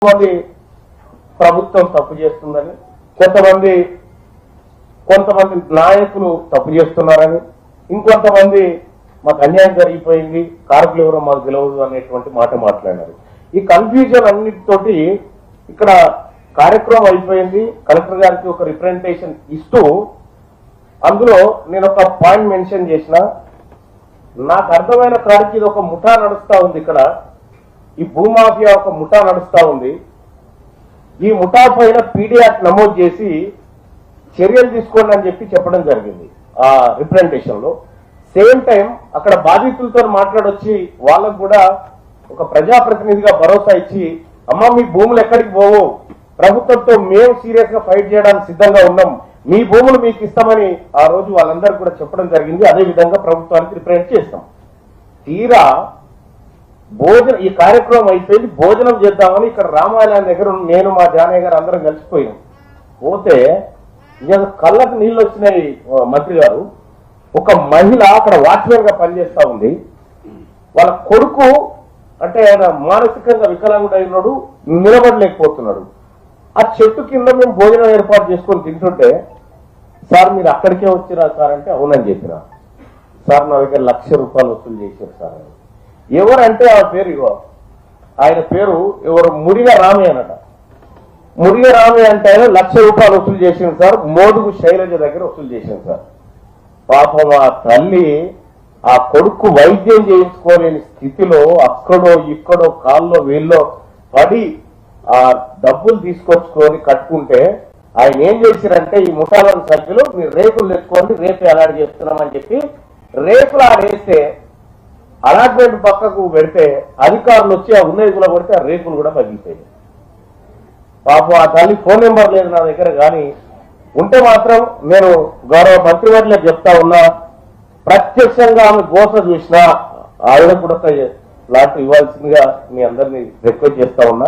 మంది ప్రభుత్వం తప్పు చేస్తుందని, కొంతమంది నాయకులు తప్పు చేస్తున్నారని, ఇంకొంతమంది మాకు అన్యాయం జరిగిపోయింది, కారకులు ఎవరో మాకు తెలియదు అనేటువంటి మాట మాట్లాడారు. ఈ కన్ఫ్యూజన్ అన్నిటితోటి ఇక్కడ కార్యక్రమం అయిపోయింది. కలెక్టర్ గారికి ఒక రిప్రజెంటేషన్ ఇస్తూ అందులో నేను ఒక పాయింట్ మెన్షన్ చేసిన, నాకు అర్థమైన కాడికి ఇది ఒక ముఠా నడుస్తా ఉంది. ఇక్కడ ఈ భూమాఫియా ఒక ముఠా నడుస్తా ఉంది. ఈ ముఠా పైన పీడీ యాక్ట్ నమోదు చేసి చర్యలు తీసుకోండి అని చెప్పడం జరిగింది ఆ రిప్రజెంటేషన్ లో. సేమ్ టైం అక్కడ బాధితులతో మాట్లాడొచ్చి వాళ్ళకు కూడా ఒక ప్రజాప్రతినిధిగా భరోసా ఇచ్చి, అమ్మ మీ భూములు ఎక్కడికి పోవు, ప్రభుత్వంతో మేము సీరియస్ గా ఫైట్ చేయడానికి సిద్ధంగా ఉన్నాం, మీ భూములు మీకు ఇస్తామని ఆ రోజు వాళ్ళందరూ కూడా చెప్పడం జరిగింది. అదే విధంగా ప్రభుత్వానికి రిప్రజెంట్ చేస్తాం. తీరా ఈ కార్యక్రమం అయిపోయింది, భోజనం చేద్దామని ఇక్కడ రామాలయం దగ్గర నేను మా జానయ్య గారు అందరం కలిసిపోయాం. పోతే కళ్ళకు నీళ్ళు వచ్చినాయి. మంత్రి గారు, ఒక మహిళ అక్కడ వాచ్మెన్ గా పనిచేస్తా ఉంది. వాళ్ళ కొడుకు అంటే ఆయన మానసికంగా వికలాంగుడైనాడు, నిలబడలేకపోతున్నాడు. ఆ చెట్టు కింద మేము భోజనం ఏర్పాటు చేసుకొని తింటుంటే, సార్ మీరు అక్కడికే వచ్చిరా సార్ అంటే అవునని చెప్పిన. సార్ నా దగ్గర ₹1,00,000 వసూలు చేశారు సార్. ఎవరంటే ఆ పేరు, ఆయన పేరు ఎవరు, మురిగ రామయ్య అనట. మురిగ రామయ్య అంటే ఆయన ₹1,00,000 వసూలు చేసింది సార్, మోదుగు శైలజ దగ్గర వసూలు చేసింది సార్. పాపం ఆ తల్లి ఆ కొడుకు వైద్యం చేయించుకోలేని స్థితిలో అక్కడో ఇక్కడో కాల్లో వీళ్ళో పడి ఆ డబ్బులు తీసుకొచ్చుకొని కట్టుకుంటే ఆయన ఏం చేశారంటే, ఈ ముఠాలోని సభ్యులు మీరు రేకులు తెచ్చుకోండి, రేపు అలాట్ చేస్తున్నామని చెప్పి రేకులు ఆడేస్తే అలాట్మెంట్ పక్కకు పెడితే అధికారులు వచ్చి ఆ ఉన్నదిలో కొడితే ఆ రేకులు కూడా పగిలిపోయాయి. పాపం ఆ తల్లి ఫోన్ నెంబర్ లేదు నా దగ్గర, కానీ ఉంటే మాత్రం నేను గౌరవ మంత్రివర్యులకు చెప్తా ఉన్నా, ప్రత్యక్షంగా ఆమె గోస చూసినా ఆవిడ కూడా లాంటి ఇవ్వాల్సిందిగా మీ అందరినీ రిక్వెస్ట్ చేస్తా ఉన్నా.